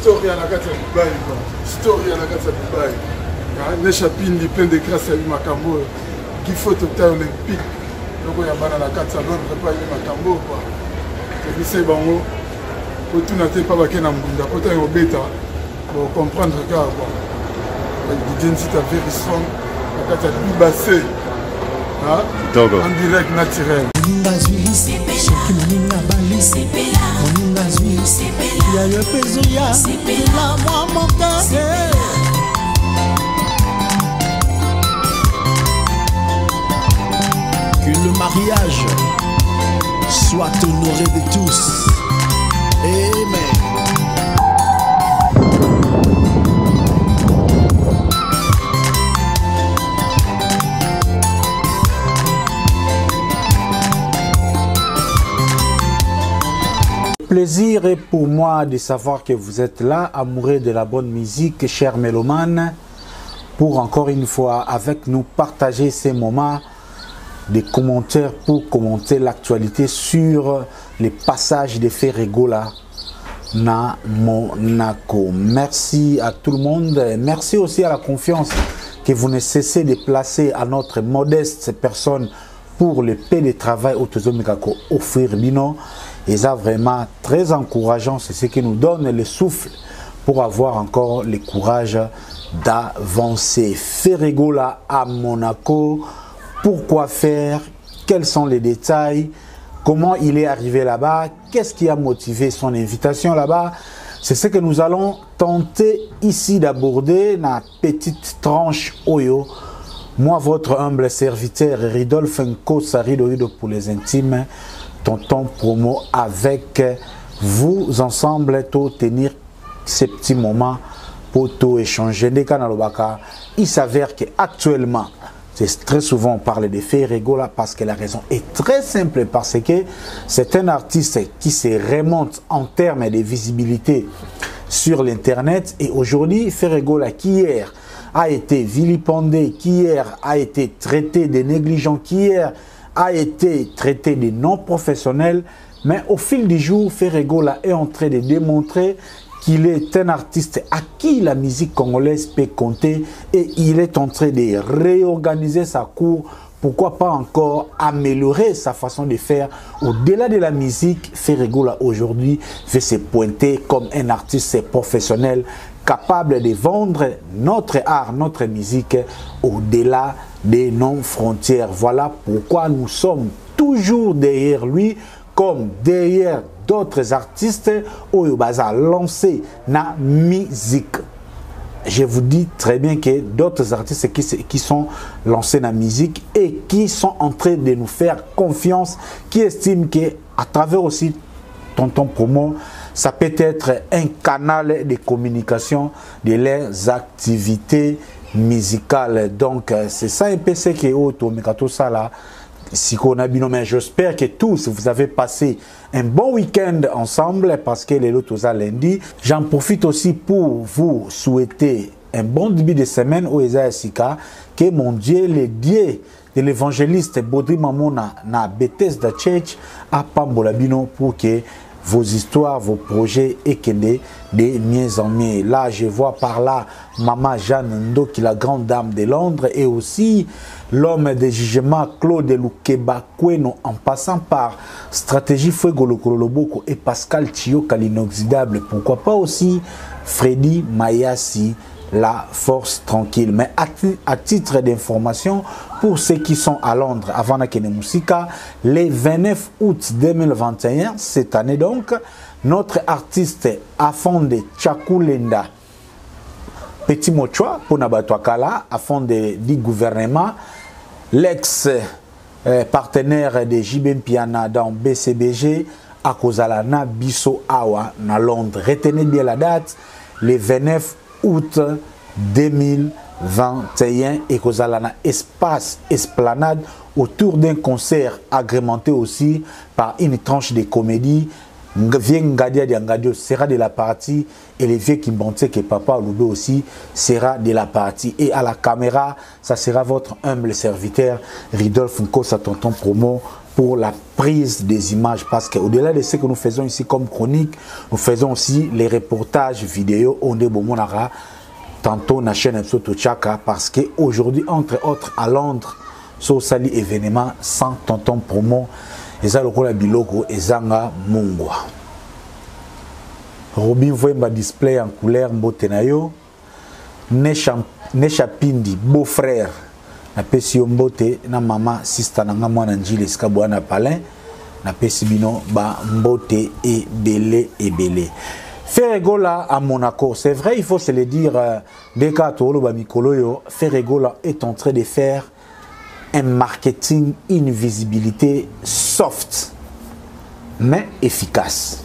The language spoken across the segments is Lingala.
Story à la carte à Dubaï. Story à la carte à Dubaï. Nechapindi plein de grâce à Makambo. Qui faut au temps olympique. Donc il y a la carte à Londres pas Makambo quoi. C'est bon. Pour tout n'attendre pas baquer dans Mbunda. Pour tout au bêta. Pour comprendre le gars quoi. L'identité est very strong. La carte à Dubaï. En direct naturel. Que le mariage soit honoré de tous. Amen. Plaisir est pour moi de savoir que vous êtes là, amoureux de la bonne musique, chers mélomanes, pour encore une fois avec nous partager ces moments de commentaires pour commenter l'actualité sur les passages de Ferregola na Monaco. Merci à tout le monde, merci aussi à la confiance que vous ne cessez de placer à notre modeste personne pour le paix de travail autozomikako offrir bino. Et ça vraiment très encourageant, c'est ce qui nous donne le souffle pour avoir encore le courage d'avancer. Ferregola à Monaco, pourquoi faire, quels sont les détails, comment il est arrivé là-bas, qu'est-ce qui a motivé son invitation là-bas. C'est ce que nous allons tenter ici d'aborder dans la petite tranche Oyo. Moi, votre humble serviteur, Ridolphe Nkosa Rido pour les intimes, tonton promo avec vous ensemble pour tenir ces petits moments pour tout échanger. Il s'avère qu'actuellement, c'est très souvent on parle de Ferregola parce que la raison est très simple, parce que c'est un artiste qui se remonte en termes de visibilité sur l'internet. Et aujourd'hui, Ferregola qui hier a été vilipendé, qui hier a été traité de négligent, qui hier a été traité de non professionnel, mais au fil du jour, Ferregola est en train de démontrer qu'il est un artiste à qui la musique congolaise peut compter, et il est en train de réorganiser sa cour. Pourquoi pas encore améliorer sa façon de faire au-delà de la musique. Ferregola aujourd'hui veut se pointer comme un artiste professionnel capable de vendre notre art, notre musique au-delà de nos frontières. Voilà pourquoi nous sommes toujours derrière lui, comme derrière d'autres artistes au Baza lancé la musique. Je vous dis très bien que d'autres artistes qui sont lancés dans la musique et qui sont en train de nous faire confiance, qui estiment qu'à travers aussi tonton promo, ça peut être un canal de communication de leurs activités musicales. Donc c'est ça un peu ce qui est auto, mais tout ça là, si on a bien, mais j'espère que tous vous avez passé un bon week-end ensemble, parce que les autres lundi. J'en profite aussi pour vous souhaiter un bon début de semaine au Sika, que mon Dieu, le Dieu de l'évangéliste Baudry Mamona na Bethesda Church à Pambolabino, pour que vos histoires, vos projets et de mieux en mieux. Là, je vois par là Maman Jeanne Ndo, qui est la grande dame de Londres, et aussi l'homme de jugement Claude Lukeba Kweno, en passant par Stratégie Fuego Lokoloboko et Pascal Chioka l'inoxydable. Pourquoi pas aussi Freddy Mayassi, la force tranquille. Mais à titre d'information, pour ceux qui sont à Londres avant la Kenemusika, le 29 août 2021, cette année donc, notre artiste a fondé Chakulenda Petit Mochwa pour Nabatouakala, a fondé du gouvernement, l'ex-partenaire de JB Piana dans BCBG, à Kozalana Bisso Awa, na Londres. Retenez bien la date, le 29 août 2021, et Kozalana espace esplanade autour d'un concert agrémenté aussi par une tranche de comédie. Ngadia Diangadio sera de la partie, et les vieux qui m'ont dit que Papa Loubé aussi sera de la partie. Et à la caméra, ça sera votre humble serviteur Ridolphe Nkosa, tonton promo, pour la prise des images, parce qu'au-delà de ce que nous faisons ici comme chronique, nous faisons aussi les reportages vidéo on est Bomonara, tantôt na chaîne Tchaka, parce qu'aujourd'hui, entre autres, à Londres, sur sali événement sans tonton promo, et ça le la biloko et zanga mungwa. Robin Voemba display en couleur mbotenayo, Nesha Pindi, beau-frère, na pesi mbote na mama sister na nga mwana njile sika bwana palin na pesi bino ba mbote et belé. Ferregola à Monaco, c'est vrai, il faut se le dire, Ferregola est en train de faire un marketing, une visibilité soft, mais efficace.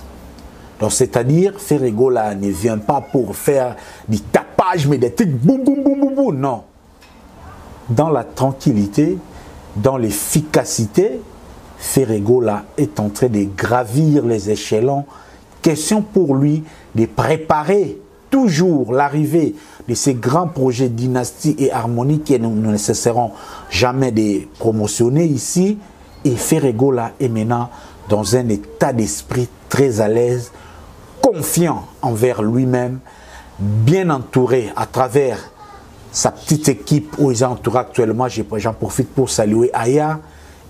Donc, c'est-à-dire, Ferregola ne vient pas pour faire du tapage, mais des trucs boum, boum, boum, boum, boum, non. Dans la tranquillité, dans l'efficacité, Ferregola est en train de gravir les échelons. Question pour lui de préparer toujours l'arrivée de ces grands projets dynastie et harmonie qui nous ne cesseront jamais de promotionner ici. Et Ferregola est maintenant dans un état d'esprit très à l'aise, confiant envers lui-même, bien entouré à travers sa petite équipe où ils entourent actuellement. J'en profite pour saluer Aya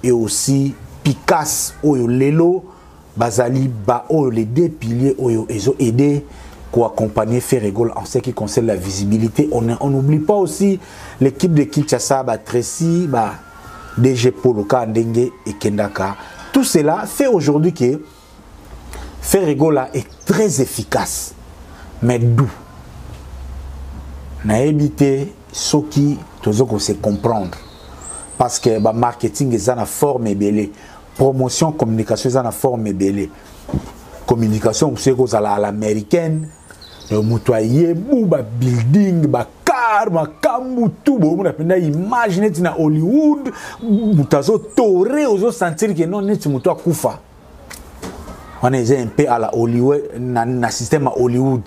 et aussi Picasso, Lelo, Bazali, les deux piliers ils ont aidé pour accompagner Ferregola en ce qui concerne la visibilité. On n'oublie pas aussi l'équipe de Kinshasa, Tracy, DG Poloka, Ndenge et Kendaka. Tout cela fait aujourd'hui que Ferregola est très efficace, mais doux. Na évité ce qui toujours se comprendre parce que le marketing est en forme belé, promotion communication est en forme belé, communication c'est à l'américaine, le mutuayer, building, car, kamu tout, on a image net na Hollywood, mutazo toré aux sentir que non net mutua kufa. On est un peu à la Hollywood, na système à Hollywood.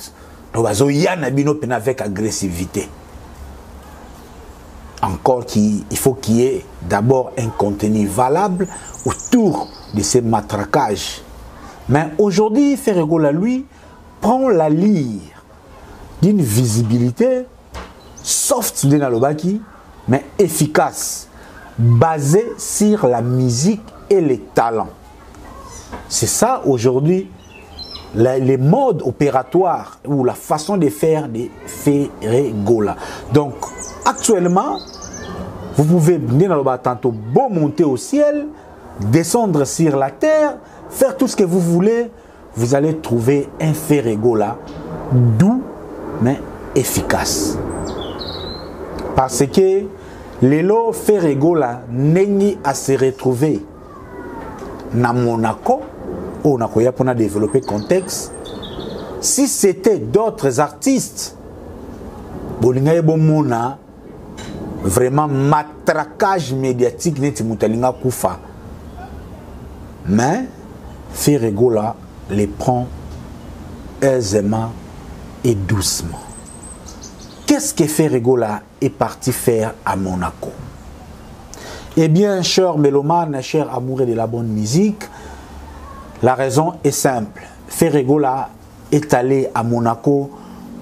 Donc, il avec agressivité. Encore il faut qu'il y ait d'abord un contenu valable autour de ces matraquages. Mais aujourd'hui, Ferregola, lui, prend la lyre d'une visibilité soft de Nalobaki, mais efficace, basée sur la musique et les talents. C'est ça aujourd'hui. Les modes opératoires ou la façon de faire des Ferregola. Donc, actuellement, vous pouvez tantôt bon monter au ciel, descendre sur la terre, faire tout ce que vous voulez. Vous allez trouver un Ferregola doux, mais efficace. Parce que Lelo Ferregola n'est à se retrouver à Monaco. On a développé le contexte. Si c'était d'autres artistes, vraiment matraquage médiatique, mais Ferregola les prend aisément et doucement. Qu'est-ce que Ferregola est parti faire à Monaco? Eh bien, chers mélomanes, chers amoureux de la bonne musique, la raison est simple. Ferregola est allé à Monaco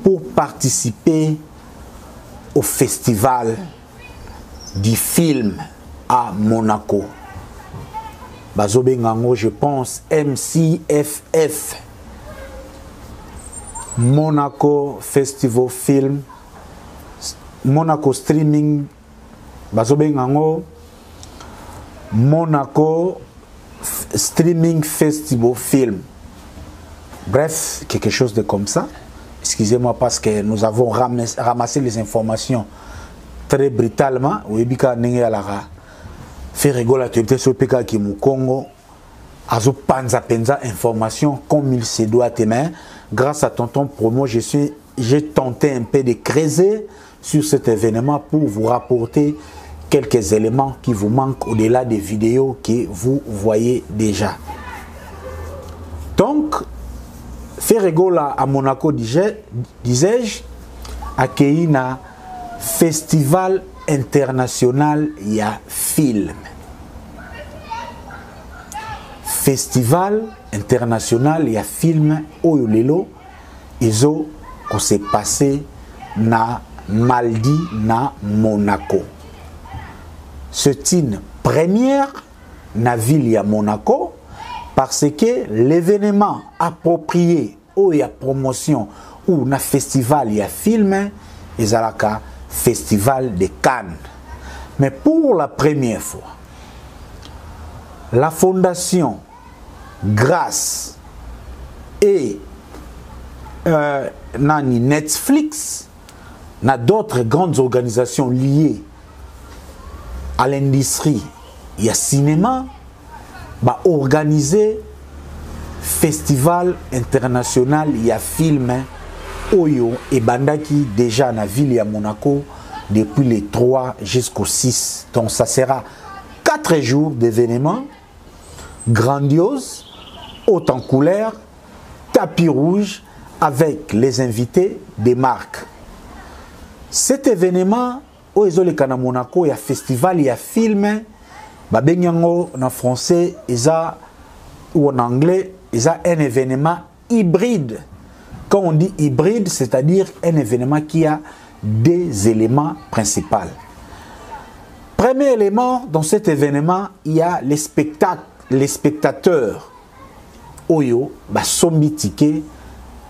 pour participer au festival du film à Monaco. Bazobengango, je pense, MCFF. Monaco Festival Film. Monaco Streaming. Bazobengango. Monaco Streaming Festival Film. Bref, quelque chose de comme ça. Excusez-moi parce que nous avons ramassé les informations très brutalement. Ferregola tu sur PK qui mu Congo. Azo panza penza information comme il se doit tes mains. Grâce à tonton promo, j'ai tenté un peu de creuser sur cet événement pour vous rapporter quelques éléments qui vous manquent au-delà des vidéos que vous voyez déjà. Donc, Ferregola à Monaco, disais-je, accueilli un festival international, il y a film. festival international ya film oyo lelo izo ko s'est passé na Maldi na Monaco. C'est une première na ville ya Monaco parce que l'événement approprié ou ya promotion ou na festival ya film ezalaka festival de Cannes. Mais pour la première fois, la fondation Grâce et nani Netflix, na d'autres grandes organisations liées à l'industrie et au cinéma, va organiser festival international il y a film Oyo et Bandaki déjà na ville ya Monaco depuis les 3 jusqu'au 6. Donc ça sera 4 jours d'événements grandioses, haut en couleur, tapis rouge avec les invités des marques. Cet événement au Ezoleka Monaco, il y a festival, il y a film, babenyango en français, ou en anglais, il y a un événement hybride. Quand on dit hybride, c'est-à-dire un événement qui a des éléments principaux. Premier élément dans cet événement, il y a les spectateurs. Oyo, sombi ticket,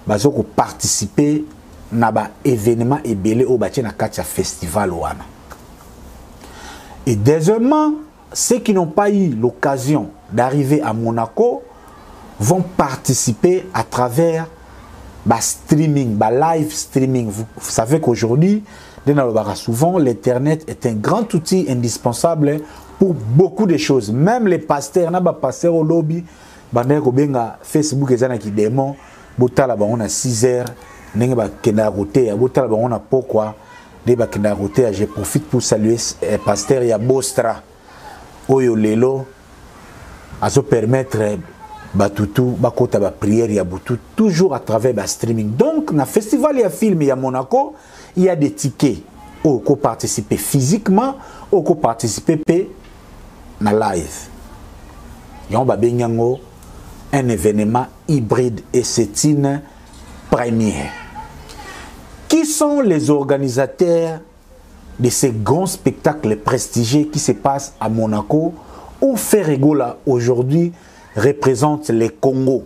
bazoko participer na ba événement et belé au bâti na katia festival wana. Et deuxièmement, ceux qui n'ont pas eu l'occasion d'arriver à Monaco vont participer à travers ba streaming, ba live streaming. Vous savez qu'aujourd'hui, souvent l'internet est un grand outil indispensable pour beaucoup de choses. Même les pasteurs, na ba pasteur au lobby, bande ko benga Facebook ezana ki démon, botala ba on a 6 heures. Nengi ba kenda roté ya botala ba on a pourquoi de ba kenda roté. Je profite pour saluer pasteur ya Bostra oyo lelo aso permettre batutu bakota ba prière ya butu toujours à travers ba streaming. Donc na festival ya film ya Monaco, il y a des tickets au ko participer physiquement au ko participer na live. Yon ba benyango un événement hybride et c'est une première. Qui sont les organisateurs de ces grands spectacles prestigieux qui se passent à Monaco où Ferregola aujourd'hui représente les Congo?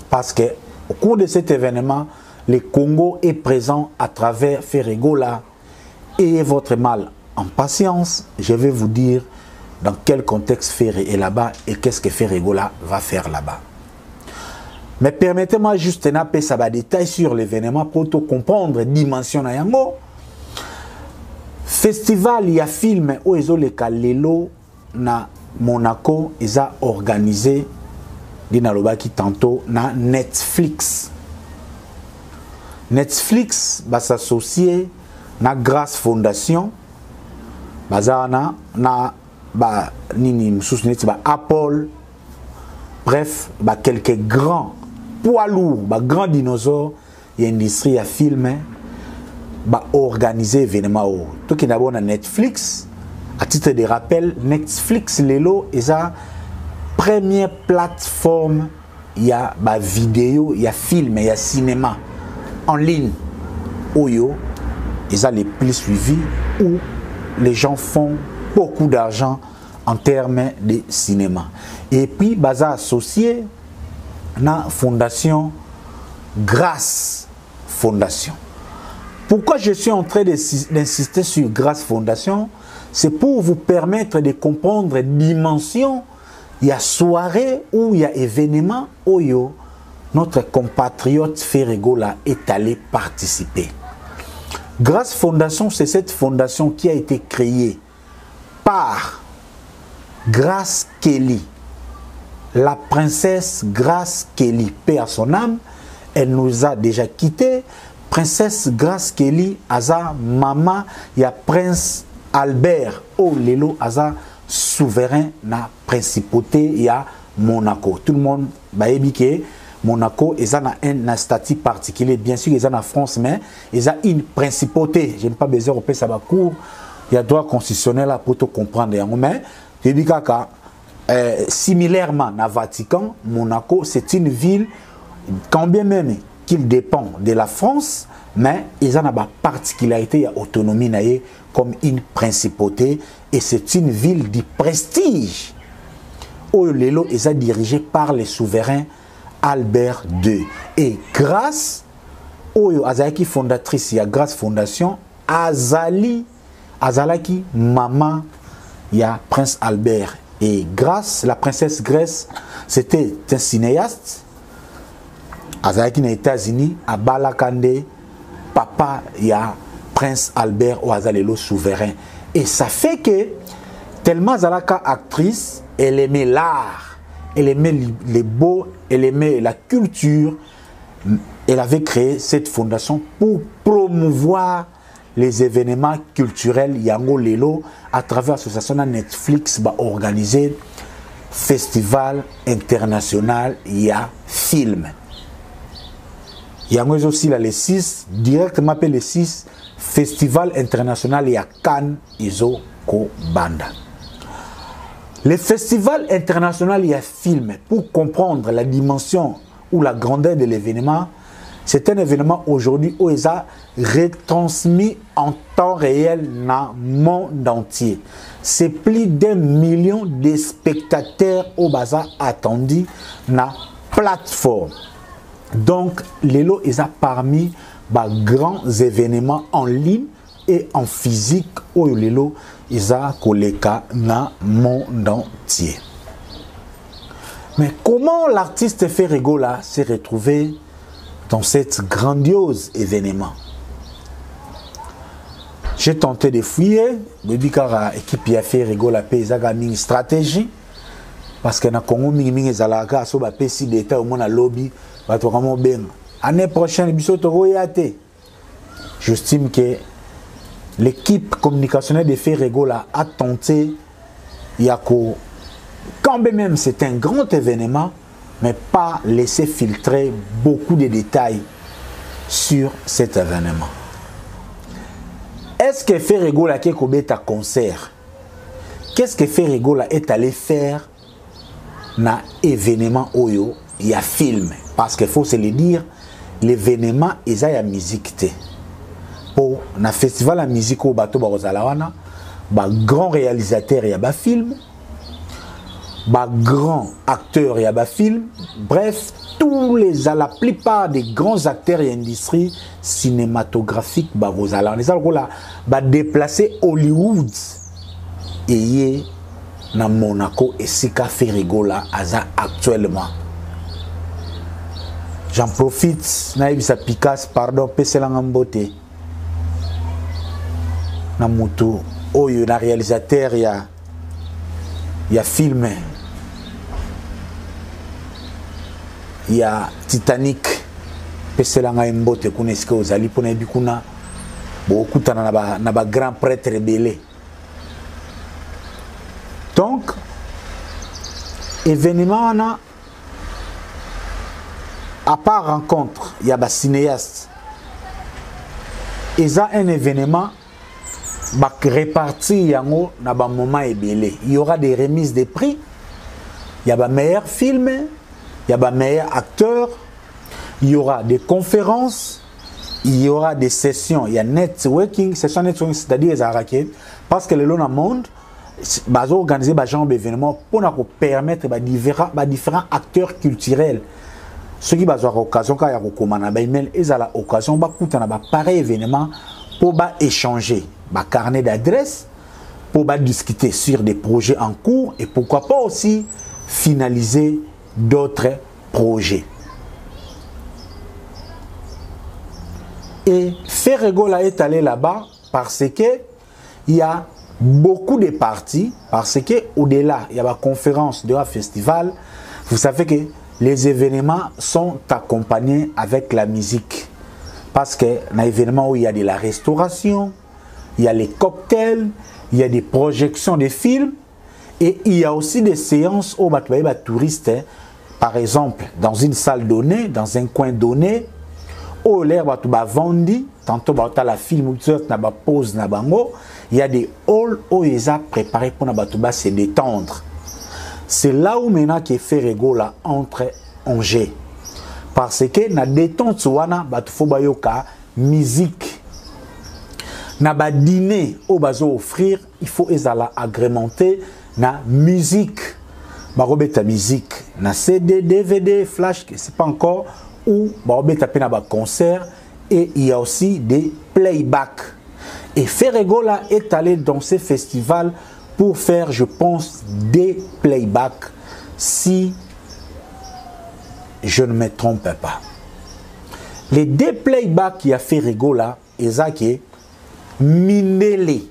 Parce que au cours de cet événement, le Congo est présent à travers Ferregola. Ayez votre mal en patience, je vais vous dire dans quel contexte Ferré est là-bas et qu'est-ce que Ferregola va faire là-bas. Mais permettez-moi juste un peu ça détail sur l'événement pour tout comprendre dimension na yango. Festival ya film o ezoleka lelo na Monaco eza organisé dina lobaki tantôt na Netflix. Netflix va s'associer na Grâce Fondation bazana na ba nini msusuneti ba Apple, bref ba quelques grands poids lourds, ba grands dinosaures et industrie à film ba organiser événement au tout qui d'abord na Netflix. À titre de rappel, Netflix lelo est la première plateforme il y a ba vidéo, il y a film, il y a cinéma en ligne oyo ils ont les plus suivis où les gens font beaucoup d'argent en termes de cinéma. Et puis, baza associé na fondation Grâce Fondation. Pourquoi je suis en train d'insister sur Grâce Fondation? C'est pour vous permettre de comprendre dimension. Il y a soirée ou il y a événement où notre compatriote Ferregola est allé participer. Grâce Fondation, c'est cette fondation qui a été créée par Grace Kelly, la princesse Grace Kelly, paix à son âme. Elle nous a déjà quittés. Princesse Grace Kelly, aza maman, il y a Prince Albert, oh lelo, aza souverain na principauté, il y a Monaco. Tout le monde va ébiquer. Monaco, ils ont un statut particulier. Bien sûr, ils ont en France, mais ils ont une principauté. Je n'ai pas besoin de faire ça. Il y a droit constitutionnel pour tout comprendre. Mais, similairement na Vatican, Monaco, c'est une ville, quand bien même qu'il dépend de la France, mais ils ont une particularité, il y a autonomie comme une principauté, et c'est une ville de prestige. Lelo est dirigé par le souverain Albert II. Et grâce Oyo Azalaki fondatrice, il y a grâce fondation, Azalaki maman, il y a Prince Albert. Et grâce, la princesse Grèce, c'était un cinéaste. Azalaki aux États-Unis, à Balakande, papa, il y a Prince Albert ou Azalelo souverain. Et ça fait que, tellement Azalaka actrice, elle aimait l'art, elle aimait les beaux, elle aimait la culture. Elle avait créé cette fondation pour promouvoir les événements culturels Yango Lelo à travers l'association Netflix organisé festival international ya film. Yango aussi là les 6 directement appelé les 6 festival international ya Cannes Izo Ko Banda. Le festival international ya film, pour comprendre la dimension ou la grandeur de l'événement, c'est un événement aujourd'hui où ils ont retransmis en temps réel dans le monde entier. C'est plus d'1 million de spectateurs au bazar attendus dans la plateforme. Donc, Lelo ils ont parmi les grands événements en ligne et en physique où Lelo ils ont collé dans le monde entier. Mais comment l'artiste Ferregola s'est retrouvé dans cet grandiose événement? J'ai tenté de fouiller, car l'équipe a fait Ferregola a une stratégie, parce que dans le Congo, il y a un si d'État au lobby, l'année prochaine, j'estime que l'équipe communicationnelle de Ferregola a tenté, quand même c'est un grand événement, mais pas laisser filtrer beaucoup de détails sur cet événement. Est-ce que Ferregola qui est un concert? Qu'est-ce que Ferregola est allé faire dans l'événement Oyo? Il y a film. Parce qu'il faut se le dire, l'événement est à la musique. Pour le festival de musique au bateau Barozalawana, grand réalisateur, il y a un film. Grand acteur, il y a un film. Bref, la plupart des grands acteurs et industries cinématographiques Barozalawana, déplacé Hollywood et dans Monaco et Sika Ferregola actuellement. J'en profite, Naïbisa Picasso, pardon, Pesselangambote. Namuto, Oyo, na réalisateur, il y a film. Il y a Titanic. Pesselangambote, Kuneske Ozali, Ponebikuna. Beaucoup de grands prêtres rebellés. Donc, événement, à part rencontre, il y a des cinéastes. Il y a un événement réparti dans un moment ébélé. Il y aura des remises de prix. Il y a des meilleurs films. Il y a des meilleurs acteurs. Il y aura des conférences. Il y aura des sessions. Il y a networking. Session networking, c'est-à-dire les araqués. Parce que le monde, ils ont organisé des gens d'événements pour permettre à différents acteurs culturels. Ceux qui ont l'occasion, quand ils ont l'occasion, ils ont pareil événement pour échanger des carnet d'adresses, pour discuter sur des projets en cours et pourquoi pas aussi finaliser d'autres projets. Et Ferregola est allé là-bas parce que il y a beaucoup de parties, parce que au-delà, il y a la conférence de la festival. Vous savez que les événements sont accompagnés avec la musique. Parce que dans l'événement où il y a de la restauration, il y a les cocktails, il y a des projections de films, et il y a aussi des séances où les touristes, par exemple, dans une salle donnée, dans un coin donné, où l'air va vendu, tantôt la film, pause, il y a des halls où ils ont préparé pour se détendre. C'est là où maintenant que Ferrego là entre en jeu. Parce que na détente wana batu fo bayoka musique. Na ba dîner au bazo offrir, il faut ezala agrémenté na musique. Barobeta musique na CD, DVD, flash, c'est pas encore, ou barobeta pe na ba concert, et il y a aussi des playback. Et Ferrego là est allé dans ces festivals pour faire, je pense, des playbacks, si je ne me trompe pas. Les deux playbacks qu'il a fait Ferrego là, Ezake, Mindele,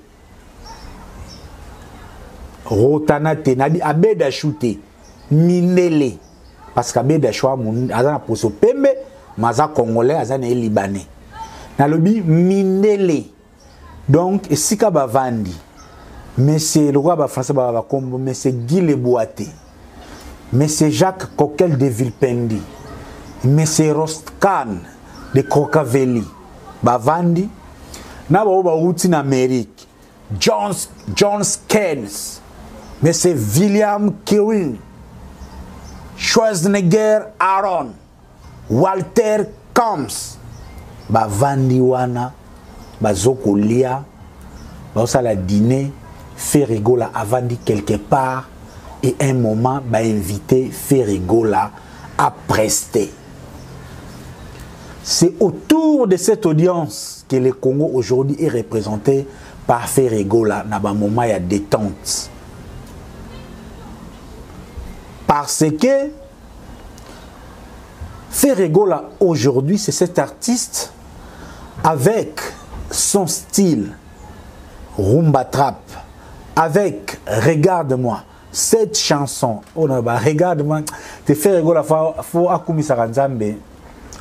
Rotana Tenabi, Abeda Shooté, Mindele, parce qu'Abeda Choua, Azana Poso Pembe, Maza Congolais, Azana Libanais. Nalobi Mindele. Donc, Sika Bavandi, mais c'est le roi français Bavakombo, mais c'est Guy Leboaté, mais c'est Jacques Coquel de Vilpendi, mais c'est Rostkan de Crocavelli, Bavandi, Nabaoba Routi en Amérique, John Keynes, mais c'est William Kewin, Schwarzenegger Aaron, Walter Combs, Bavandi Wana, Bazokolia, Bazosala dîner, Ferrego là a vendu quelque part et un moment va inviter Ferrego là à prester. C'est autour de cette audience que le Congo aujourd'hui est représenté par Ferrego là, dans un moment il y a détente. Parce que Ferrego là aujourd'hui c'est cet artiste avec son style rumba trap, avec Regarde-moi, cette chanson, oh non, bah, Regarde-moi, te fait rigoler, faut akumisa kanzambe,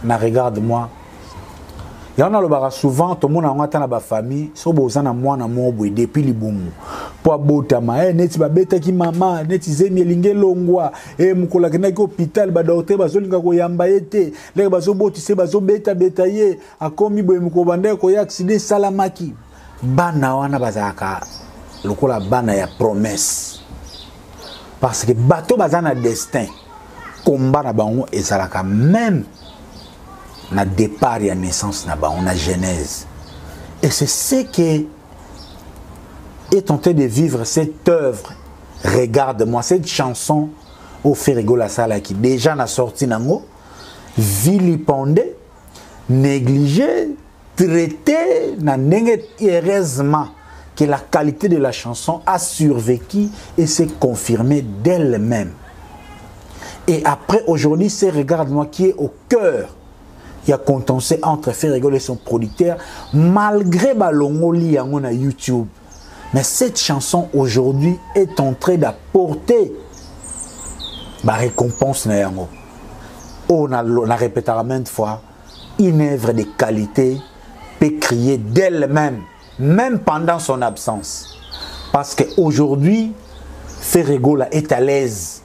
na Regarde-moi. Il y en a le bara souvent, tout le monde a entendu la famille, so bozana moi na mobo depuis le boum. Pour botama, neti ba beta ki mama, neti zemi linge longwa, mukola kena ki hôpital ba docteur ba zolinga ko yamba yete, le ba zo botise ba zo beta ye, akomi boy mukobande ko ya accident salamaki. Bana wana bazaka lokola bana ya promesse. Parce que bateau bazana destin, combat na bango ezalaka même na départ et naissance na bango na genèse. Et c'est ce que est tenté de vivre cette œuvre. Regarde-moi cette chanson au Ferrego la Sala qui déjà n'a sorti nango, vilipendé, négligé, traité, n'a heureusement que la qualité de la chanson a survécu et s'est confirmée d'elle-même. Et après, aujourd'hui, c'est Regarde-moi qui est au cœur. Il y a contentieux entre Ferrego et son producteur, malgré Balongoli à YouTube. Mais cette chanson aujourd'hui est en train d'apporter la récompense. On a répété maintes fois, une œuvre de qualité peut crier d'elle-même, même pendant son absence. Parce qu'aujourd'hui, Ferrego est à l'aise.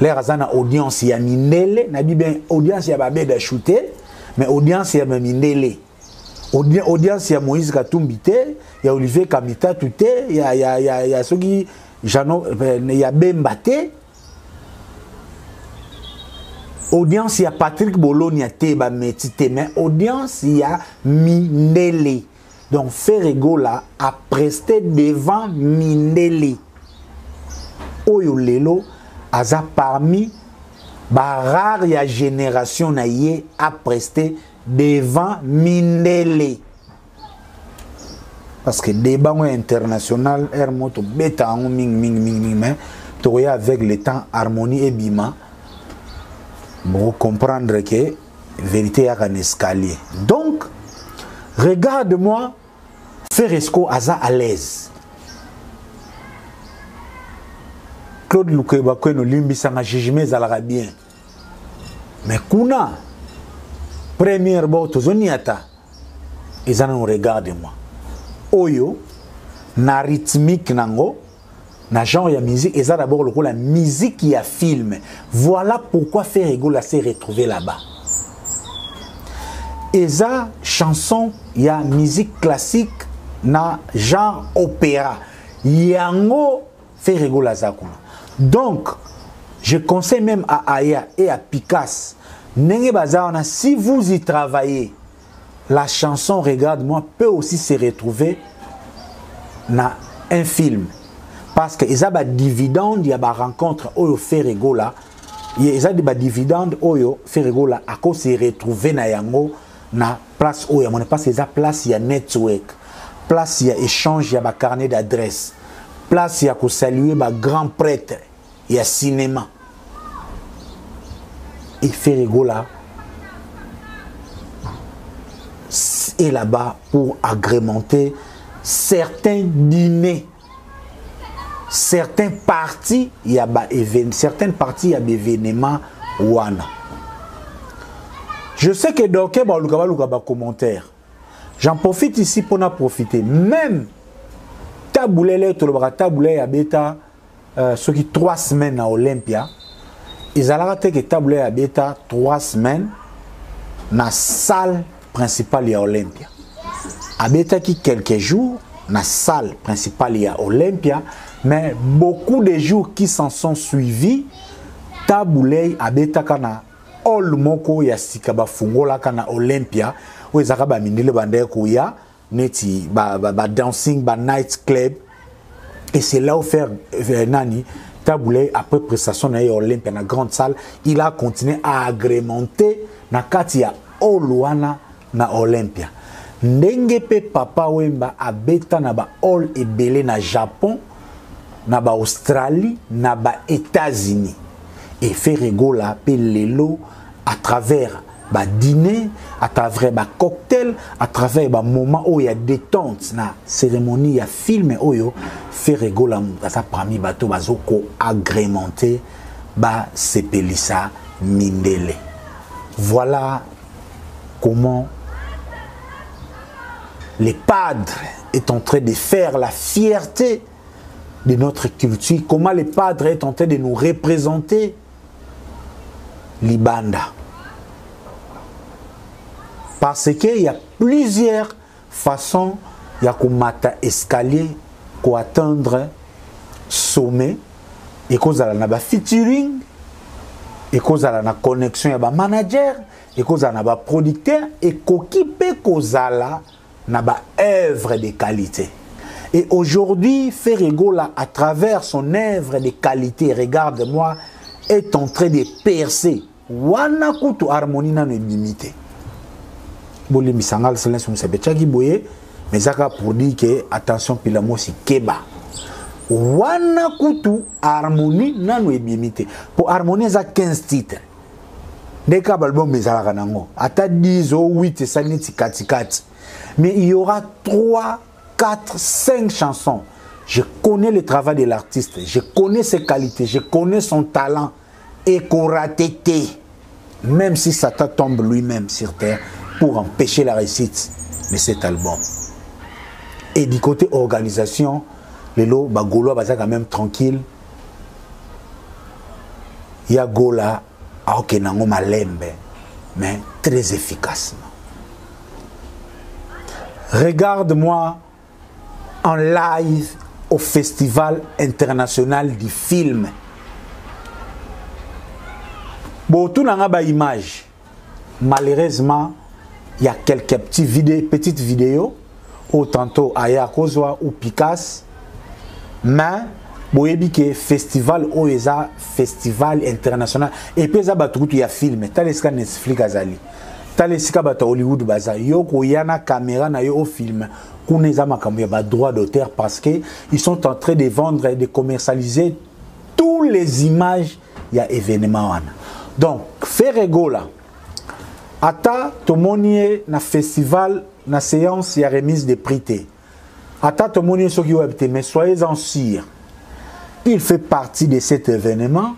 L'air à audience, il y a Mindele, n'a dit bien audience, il y a Babé de shooter, mais audience, il y a Mindele. Audience, il y a Moïse Katumbite, il y a Olivier Kamita Touté, il y a ceux qui, il y a Bembate. Audience, il y a Patrick Bologna, Teba Metite, mais audience, il y a Mindele. Donc Ferrego là a presté devant Mindele. Oyo lelo aza parmi ba rare ya génération na ye a presté devant Mindele. Parce que débat international er moto beta en ming mais toya avec le temps harmonie et bima pour comprendre que vérité a un escalier. Donc Regarde-moi, Ferresco aza à l'aise. Claude Lukeba no limbi sanga jugement zalara bien. Mais kuna première boto zoniata ezana Regarde-moi. Oyo na rythmique nango na genre ya musique eza d'abord la musique qui a film. Voilà pourquoi Ferrego s'est retrouvé là-bas. Eza chanson ya musique classique na genre opéra yango Ferrego zakuna. Donc, je conseille même à Aya et à Picasso, si vous y travaillez, la chanson Regarde-moi peut aussi se retrouver dans un film. Parce qu'il y a des dividendes, il y a des rencontres où Ferrego là, il y a des dividendes où Ferrego là, à cause se retrouver dans la place où il y a parce qu'il y a place, il y a network, place, il y a échange, il y a carnet d'adresse, place, il y a que saluer les grands prêtres, il y a cinéma. Et Ferrego là, est là-bas pour agrémenter certains dîners, certaines parties, il y a des événements wana. Je sais que donc il y a des commentaires. J'en profite ici pour en profiter. Même taboulé à bêta ceux qui 3 semaines à Olympia, ils allaient que taboulé à bêta 3 semaines dans la salle principale à Olympia. Abeta qui quelques jours dans la salle principale à Olympia, mais beaucoup de jours qui s'en sont suivis, taboulé abeta kana all moko ya sikaba fungola kana Olympia, où ils araba minile bande kuya neti ba dancing ba night club, et c'est là où faire nani taboulé après prestation à Olympia na grande salle, il a continué à agrémenter na katia Oluana na Olympia. Ndenge pe papa wemba abeta na ba all ebele na Japon, na ba Australie, na ba États-Unis. Et Ferrego la pe lelo à travers ba dîner, à travers ba cocktail, à travers ba moment où il y a détente na cérémonie, il y a film oyo Ferrego la sa parmi bateau bazoko agrémenté ba sepelisa mindele. Voilà comment les padres est en train de faire la fierté de notre culture, comment les padres est en train de nous représenter Libanda. Parce qu'il y a plusieurs façons, il y a comme escalier pour atteindre sommet, et cause à la featuring, et cause à la connexion à manager, et cause à la producteur, et qui peut cause à la œuvre de qualité. Et aujourd'hui, Ferrego là, à travers son œuvre de qualité, regarde-moi, est en train de percer. Wana kutu harmonie na limité. Boli misangal silence mu sebechaki boye, mais ça pour dire que attention pilamo si keba. Wana kutu harmonie na limité. Pour harmonie ça 15 titres. Dès que l'album est à la ata 10 ou 8 ça n'est pas. Mais il y aura 3, 4, 5 chansons. Je connais le travail de l'artiste, je connais ses qualités, je connais son talent. Et qu'on ratété, même si Satan tombe lui-même sur terre pour empêcher la réussite de cet album. Et du côté organisation, les lots, Golo va quand même tranquille. Il y a Gola, mais très efficacement. Regarde-moi en live au Festival international du film. Bon, tout n'a pas d'image. Malheureusement, il y a quelques petites vidéos, ou tantôt Aya Kozwa ou Picasso, mais bon, il y a festival OESA, festival international, et puis il y a film, tel est Netflix azali, tel est Hollywood baza, yoko yana caméra na yo film, kuneza makambo ya droit d'auteur parce que ils sont en train de vendre et de commercialiser tous les images il y a événement wana. Donc, Ferrego là, ata tomonier na festival, na séance, il y a remise de prix. Ata tomonier ce qui webte, mais soyez-en sûrs, il fait partie de cet événement,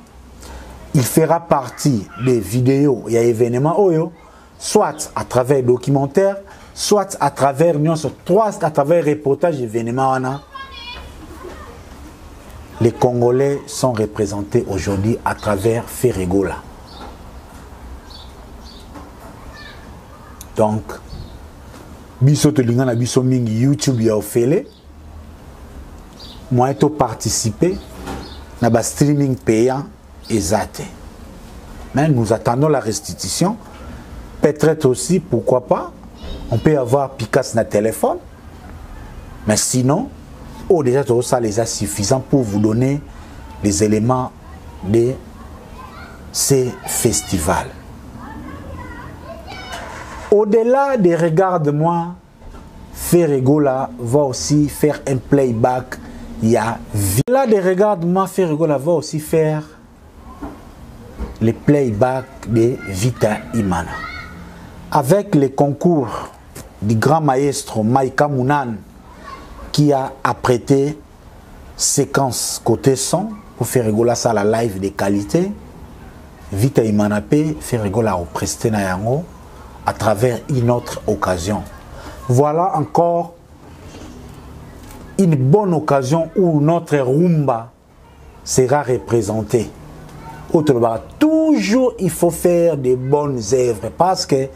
il fera partie des vidéos, il y a événement oyo, soit à travers documentaire, soit à travers soit à travers reportage événement wana. Les Congolais sont représentés aujourd'hui à travers Ferrego là. Donc, biso to lingana biso mingi YouTube ya ofele. Moi to participer na ba streaming payant exact. Mais nous attendons la restitution. Peut-être aussi, pourquoi pas, on peut avoir Picasso na téléphone. Mais sinon, déjà tout ça les a suffisant pour vous donner les éléments de ces festivals. Au-delà des regarde-moi, Ferregola va aussi faire un playback. Il y a au-delà des regarde-moi, Ferregola va aussi faire le playback de Vita Imana. Avec les concours du grand maestro Maïka Mounan qui a apprêté séquence côté son pour Ferregola ça la live de qualité. Vita Imana P Ferregola au presté na yango à travers une autre occasion. Voilà encore une bonne occasion où notre rumba sera représentée. Autrement, toujours il faut faire des bonnes œuvres parce que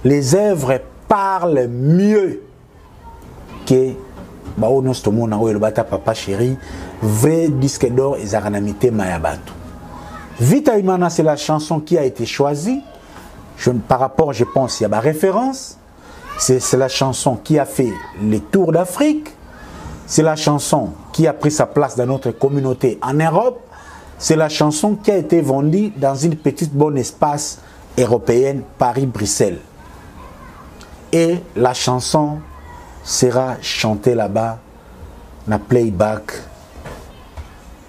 les œuvres parlent mieux que Papa Chéri, vrai disque d'or et Zaranamite Mayabatu. Vita Imana, c'est la chanson qui a été choisie. Par rapport, je pense, il y a ma référence. C'est la chanson qui a fait les tours d'Afrique. C'est la chanson qui a pris sa place dans notre communauté en Europe. C'est la chanson qui a été vendue dans une petite bonne espace européenne, Paris-Bruxelles. Et la chanson sera chantée là-bas, na playback,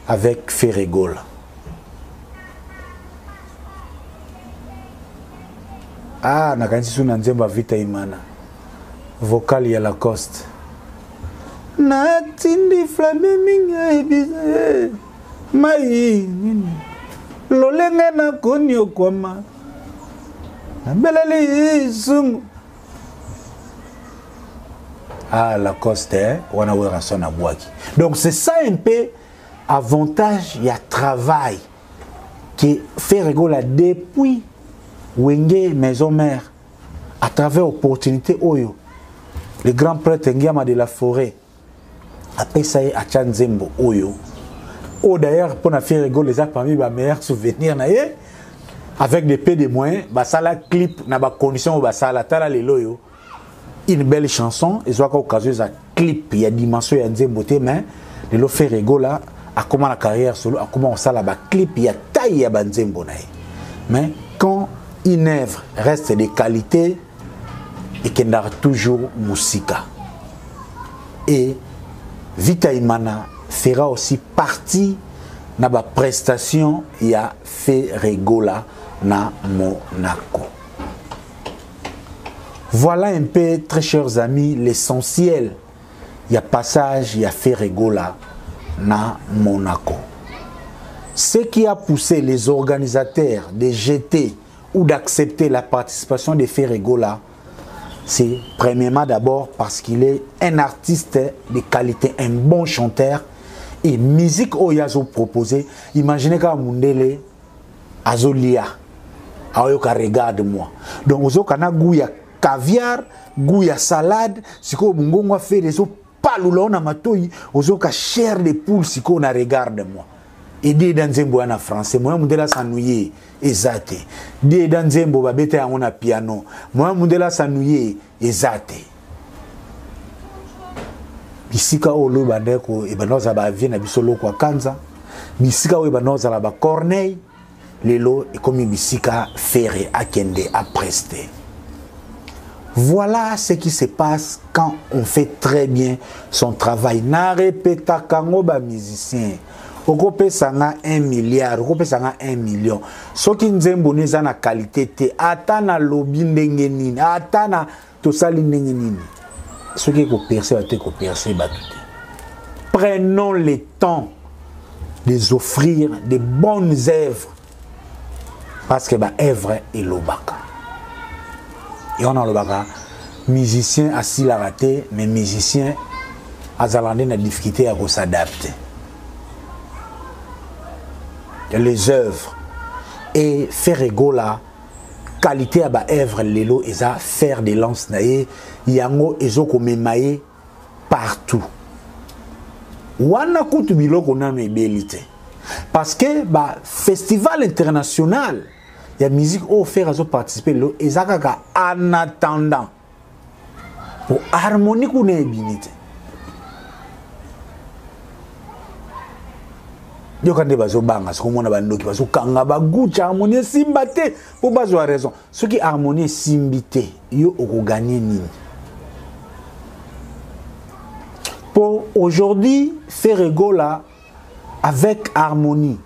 avec Ferregola. Ah, nakanisi na nzemba Vita Imana. Vocal ya Lacoste. Natindi flame minga ebise. Mai lolenga na konyo kwama. Nabeleli sungu. Ah, Lacoste, on a ouvert son abouaki. Donc c'est ça un peu avantage, il y a travail qui fait rigoler depuis Wenge Maison Mère à travers opportunité Oyo. Le grand prêtre Ngiama de la Forêt après ça à Tchanzembo Oyo. Oh d'ailleurs pour faire rigoler les a parmi mes meilleurs souvenirs avec des peu de moyens, bah ça la clip na ba condition bah ça la tala les loyo. Une belle chanson, et soit occasion un clip, il y a dimension, il y a Nzembo mais le fait rigoler à comment la carrière solo, à comment on sait là-bas clip, il y a taille, il y a Nzembo. Mais quand une œuvre reste de qualité et qu'elle a toujours musica. Et Vita Imana fera aussi partie de la prestation il y a Ferregola na Monaco. Voilà un peu, très chers amis, l'essentiel. Il y a passage, il y a Ferregola na Monaco. Ce qui a poussé les organisateurs de jeter ou d'accepter la participation de Ferregola, c'est premièrement d'abord parce qu'il est un artiste de qualité, un bon chanteur et musique oyazo proposé. Imaginez quand Mundele azolia, aoyoka regarde-moi. Donc ozokana gouya caviar, gouya salade, siko mungongo fait des pas loulona matoi, ozoka chair de poule siko na regarde-moi. Et des danzembo en français, moi mundela sanouye ezate. Des danzembo babete on a piano, moi mundela sanouye ezate. Bisika olo bandeko e banoza ba vie na bisolo kwa kanza. Bisika o banoza la ba corneille. Lelo et comme bisika ferré akende a presté. Voilà ce qui se passe quand on fait très bien son travail. Na répéta kango ba musicien. Oko pesanga 1 milliard, oko pesanga 1 million. Soki nzembo neza na qualité te ata na lobi ndenge nini, ata na tosali ndenge nini. Soki ko percer ba te ko percer ba tout. Prenons le temps de offrir de bonnes œuvres parce que ba œuvre est lobaka. Et on a lobaka musicien assis la raté mais musicien azalande na difficulté à s'adapter. Les œuvres et Ferregola qualité à ba œuvre lelo eza faire des lances naé yango ezoko memaye partout wana kutu biloko nano ebelite parce que bah festival international il y a musique au faire à participer là et ça en attendant pour harmonie qu'on est binité yo kande bazo banga ce qu'on a bandoki bazo kanga bagucha harmonie simbate pour bazo a raison ce qui harmonie simbité yo oko gagner nini pour aujourd'hui faire rigola avec harmonie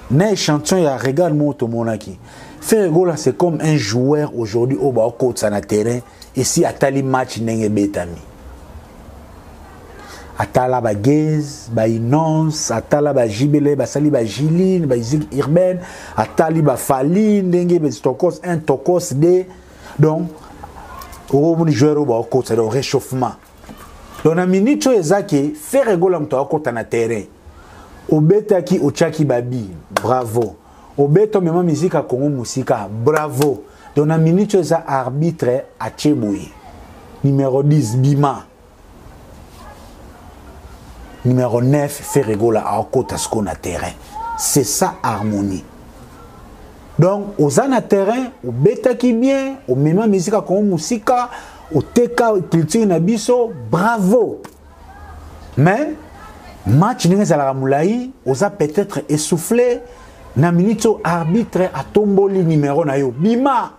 na échantillon ya regarde-moi tout monaki faire rigola c'est comme un joueur aujourd'hui au ba coach na terrain et si atali match ndenge betami atala ba gaze ba inonce atala ba jibele ba sali ba giline ba musique urbaine atali ba fali ndenge ba tokos un tokos de donc au mon joueur au ba coach c'est le réchauffement donc na minute ezaki faire rigola mto akota na terrain obetaki ochaki babi bravo obeto mema musique a Congo musika bravo donc na minute eza arbitre a Cheboui numéro 10 Bima numéro 9 Ferregola à Okota ce qu'on a terrain c'est ça harmonie donc aux ana terrain obetaki bien au mema musique a Congo musika au teka culture na biso bravo mais match n'est pas la moulaï, osa peut-être essoufflé, na minute arbitre a tomboli numéro na yo, bima.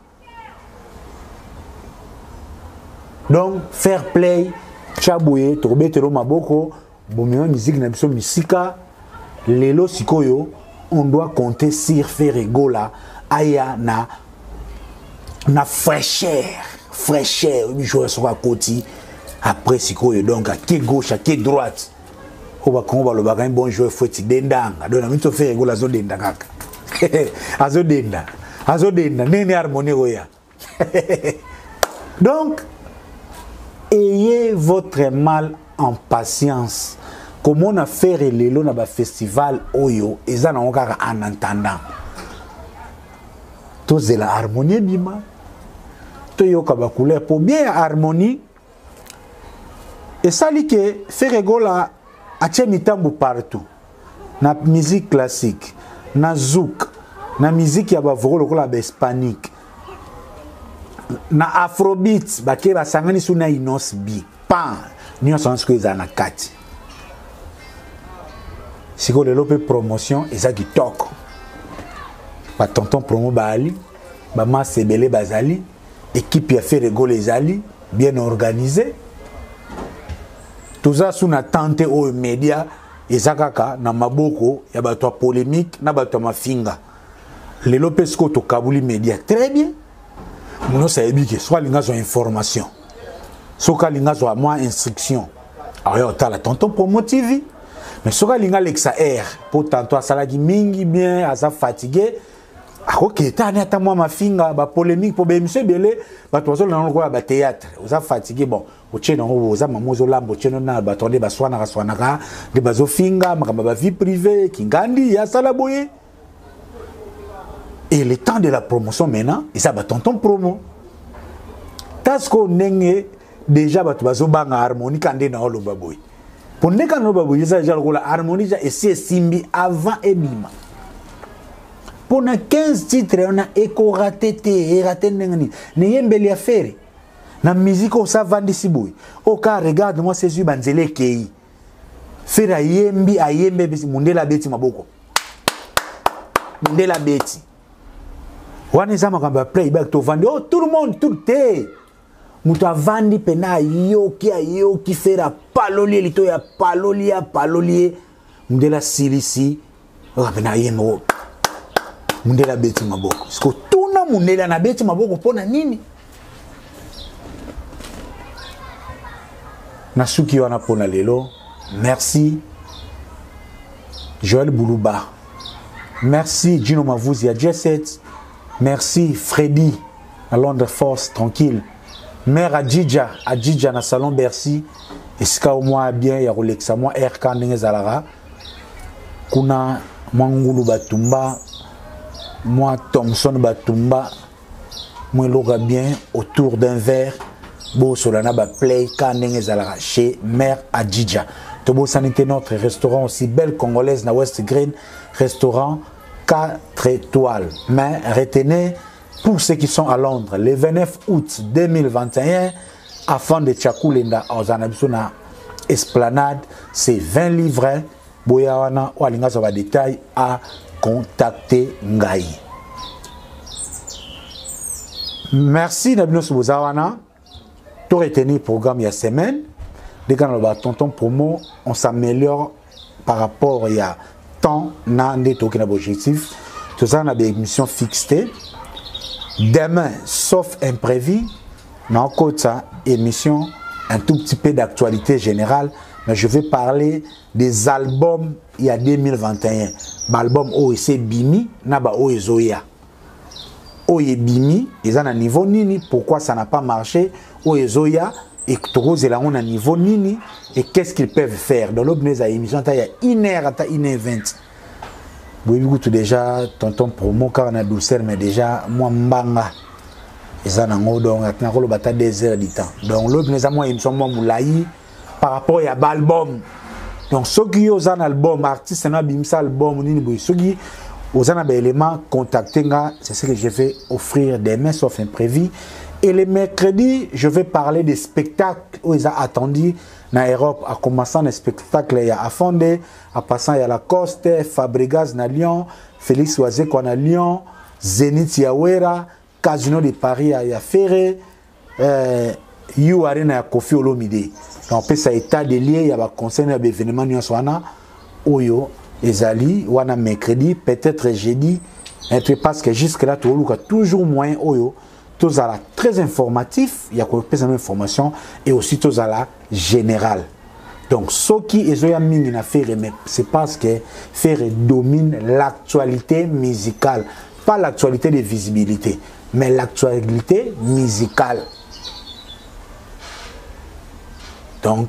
Donc fair play, chaboué, tobete lo maboko, bomima musique na biso misika, lelo sikoyo, on doit compter sur faire rigola, aya na fraîcheur, mi joueur sur à côté, après sikoyo donc à qui gauche, à qui droite. On va le bagage bon joueur faut dendanga donc na faire rigola zo denda kaka azo denda nene harmonie oya donc ayez votre mal en patience comment on a fait lelo na ba festival oyo eza na okaka en entendant to zela harmonie bima to yoka ba couleur pour bien harmonie et ça li que faire rigola atie mitambo partout na musique classique na zouk na musique ya bavoko lokola ba hispanique na afrobeat bake basangani su na inos bi pan nyonso nsko eza na kati siko lelo pe promotion eza kitoko ba tonton promo baali ba masebele bazali équipe ya faire rigola ezali bien organisée Toza suna tante o media ezakaka na maboko ya bato polémique na bato mafinga lelo pesko to kabuli media très bien muno sayebi ke soit linga zo information soka linga zo moi instruction alors tala tonton promo TV mais soka linga lexa air pour tanto asalaki mingi bien asa fatigué akoke tane ata moi mafinga ba polémique pour bémission belé bato zo na ngoko ba théâtre oza fatigué bon ochena ngo oza mamozo lambo ochena na batonde baswana ka de bazofinga makamba ba vie privée kingandi ya sala boye et le temps de la promotion maintenant et ça ba tonton promo tasko nenge déjà bato bazobanga harmonie kande na oloba boye pour ne kan oloba boye ça déjà la harmonie ja essayer simbi avant ebima pour na 15 titres on a éco raté nengani ne yembeli affaire na musique au savandi siboui au cas regarde moi ces banzele kei faire ayembi ayembe mundela beti maboko mundela beti wana zama kamba playback to vandi oh tout le monde tout te muta vandi pena yoki faire palolier lito ya palolier mundela silisi pena yemo mundela beti maboko siko tuna mundela na beti maboko pona nini Nasuki wana pona lelo merci Joël Boulouba merci Gino Mavuzi à J7 merci Freddy à Londres Force tranquille mère Adjidja na salon Bercy eska au moins bien ya Rolexa moi RK ndenge zalara kuna Mangulu Batumba moi Thompson Batumba moi loga bien autour d'un verre Bo solana ba play ka ndenge zalara chez mère Adjidja Tobo Sanité, notre restaurant aussi belle congolaise na West Green, restaurant 4 étoiles. Mais retenez, pour ceux qui sont à Londres, le 29 août 2021, afin de Tchakoulenda, na Esplanade, c'est 20 livrets. Boyawana ou alinga za détail à contacter Ngai. Merci Nabino Subozawana. Tout retenu le programme il y a semaine. Dès qu'on a tonton promo, on s'améliore par rapport à temps na neto qui n'a objectif. Tout ça on a des émissions fixées. Demain, sauf imprévu, on a encore ça émission un tout petit peu d'actualité générale. Mais je vais parler des albums il y a 2021. L'album OEC Bimi, Naba Oezoya. Oye Bimi, ils ont un niveau nini. Pourquoi ça n'a pas marché? Oezoya et Toro Zélaron à niveau nini. Et qu'est-ce qu'ils peuvent faire? Dans l'obnez à émission, il y a 1h à 1h20. Vous avez tout déjà, tonton promo, car on a douceur, mais déjà, moi, mbanga. Ils ont un mot, donc, on a 2 heures du temps. Donc, l'obnez à moi, ils sont moi, moulaï. Par rapport à l'album. Donc, ceux qui ont un album, artiste, un album, ceux qui ont un élément, contactez, c'est ce que je vais offrir demain, sauf imprévu. Et le mercredi, je vais parler des spectacles où ils ont attendu en Europe, à commencer les spectacles, il y a Afondé, à passant, il y a Lacoste, Fabregas na Lyon, Félix Oazeko na Lyon, Zénith Yawera, Casino de Paris à Ferré, You Arena à Kofi Olomide. Donc, ça état de lié, il y a un conseil d'événements Oyo, Ezali, Wana mercredi, peut-être jeudi, parce que jusque-là, tu as toujours moyen Oyo, tout ça très informatif, il y a des informations, et aussi tout ça général. Donc, ce qui est à faire, c'est parce que faire domine l'actualité musicale, pas l'actualité de visibilité, mais l'actualité musicale. Donc,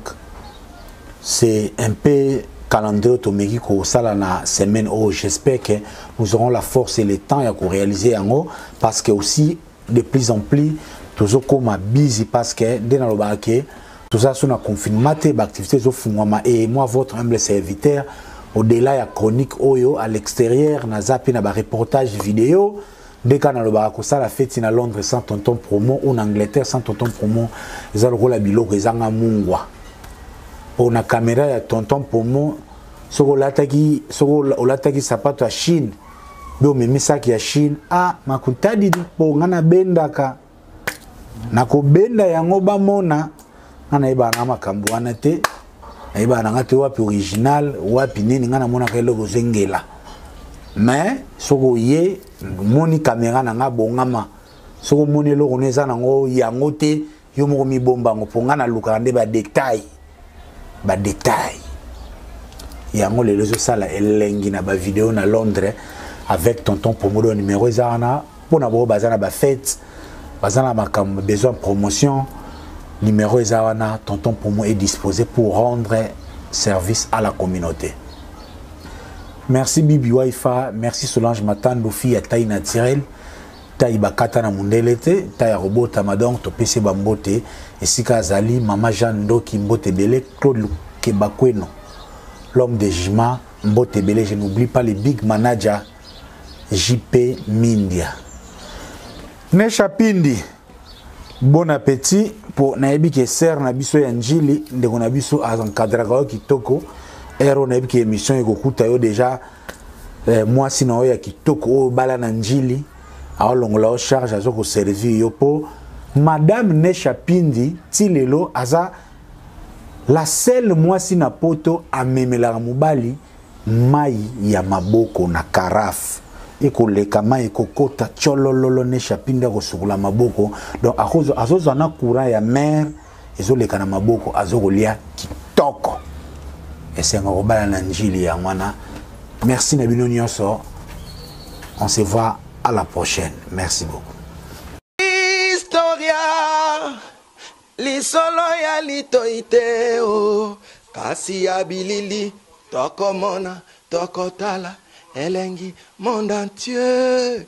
c'est un peu calendrier automatique au la semaine où j'espère que nous aurons la force et le temps à réaliser en haut parce que aussi de plus en plus toujours comme busy parce que dès dans le baquet tout ça sur le confinement activités au fond et moi votre humble serviteur au-delà de la chronique oyo à l'extérieur na zapi na ba reportage vidéo dès qu'on a le barako ça la fête à Londres sans tonton promo ou en Angleterre sans tonton promo ils ont le rôle à biloko ils ont un mungwa pour la caméra ya tonton promo soko lataki sapato à Chine bo memi saki ya Chine ah makutadi po ngana bendaka nako benda yango ba mona ngana ibana makambo wana te ibana ngate wapi original wapi nini ngana mona ka eloko zengela mais soko ye moni caméra na nga bongama soko moni eloko neza nango yango te yo moko mibomba ngo po ngana luka nde ba détail yango le réseau sala elengi na ba vidéo na Londres avec tonton Pomodo numéro zana pour na bo bazana ba fête bazana makam besoin promotion numéro zana tonton Pomo est disposé pour rendre service à la communauté. Merci Bibi Waifa, merci Solange Matando fille à taille naturelle taille bakata na mundelete taille robota madon to pc bambote esika zali mama Jeanne Ndoki mbote belé Claude Kebakweno l'homme de Jima mbote belé, je n'oublie pas le big manager JP Mindia Nesha Pindi. Bon appétit pour naebi ke ser na biso ya njili ndeko na biso azankadra kitoko ero naebi ke émission ekokuta yo déjà moi sino ya kitoko o bala na njili a longola o charge azo ko servir yo po madame Nesha Pindi tilelo aza la seule moi sina poto amemela mobali mai ya maboko na karaf ekoleka mai ekokota tcholololo Nesha Pindi akosukula maboko donc azoza na courant ya mer ezoleka na maboko azokolia kitoko esenga kobala na njili ya mwana. Merci na bino nyonso, on se voit à la prochaine, merci beaucoup. Historia lisolo ya litoite o kasi ya bilili tokomona tokotala elengi monde entier.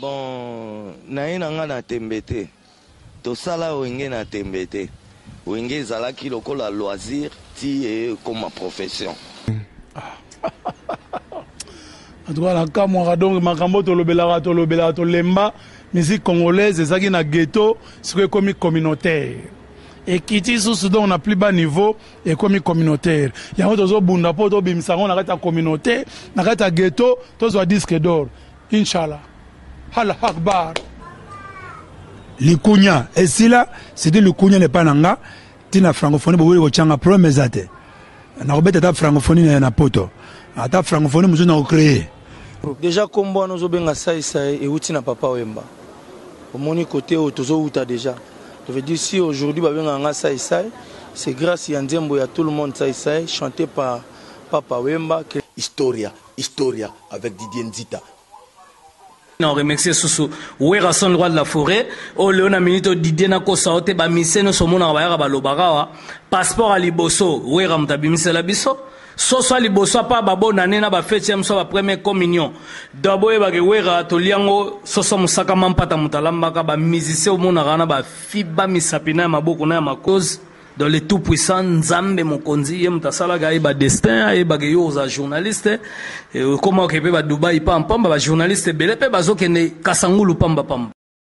Bon, naina nga na tembete. To sala wenge na tembete. wenge ezalaki lokola loisir ti comme profession. En tout cas, la Kamwara, donc, Makambo, Tolobela, Tolemba, musique congolaise, ezaki na ghetto, c'est comme communautaire. Et qui dit sous on n'a plus bas niveau, et comme communautaire. Il y a un autre bunda po, to bimsango, na kata communauté, na kata ghetto, to soit disque d'or. Inch'Allah. Allah Akbar. Likunya, et si là, c'était le Kunya n'est pas nanga, tina francophonie, bo wili kochanga promesate. Na robeta ta francophonie na poto. Ata francophonie muzo na créer. Déjà comme moi nous obenga sai et outi na papa Wemba. Au moni côté tozo outa déjà. Je veux dire si aujourd'hui ba benga nga sai c'est grâce à Nzembo ya tout le monde sai chanté par papa Wemba que Historia avec Didier Nzita. On remercie Soussou. Ouera son roi de la forêt. O Léona Minito Didier na kosa ote ba miseno somona ba yara ba lobarawa. Passeport à liboso. Ouera mtabi misela biso. Soso à liboso pa ba bona nena ba fête so ba première communion. D'abord ba ke ouera to liango soso musaka mampata mutalamba ka ba musicien omona rana ba fiba misapina maboko na makoz. Dans les tout puissants Nzambe Mokonzi yem tasala ga ba destin e ba ke yo za journaliste comment ke pe ba Dubai pam ba journaliste bele pe ba zo kene kasangulu pamba.